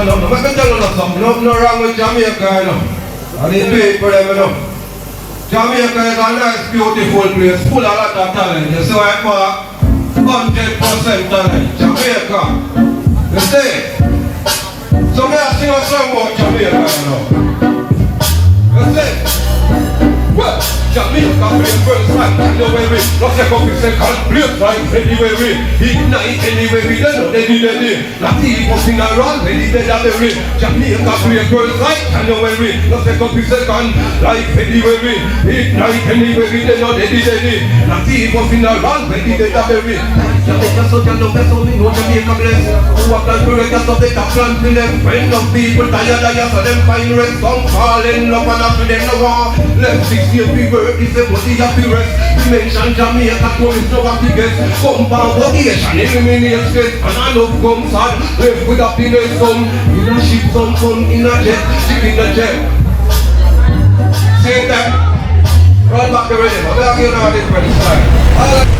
so no. Let me tell you something. Nothing wrong with Jamaica, you know. And they do it for them, you know. Jamaica is a nice, beautiful place, full of a lot of talent. You see why for 100% talent. Jamaica. You see? So may I sing a song about Jamaica, you know. You see? Well, Jamaica play first time, and the way we not take up the second place, right? Anyway we ignite, anyway we don't know they did it. Not even sing around, they did that way. Jamaica play first time, and the way we not take up the second life, anyway we ignite, anyway we don't know they did it. Not even sing around, they did that way. Jamaica so can know better, we know Jamaica bless. Who have done correct, so they can plan to them. Friend of people tired, so them find rest. Some falling love and after them no war. Left 6 years we work, it's a body happy rest. We mention Jamaica, tourist no happy guest. Compound vocation, eliminate stress. And I love comes hard, left with happiness. Some in a ship, some fun in a jet, ship in a jet. Say that. Right back the rhythm, I'm back here now this ready.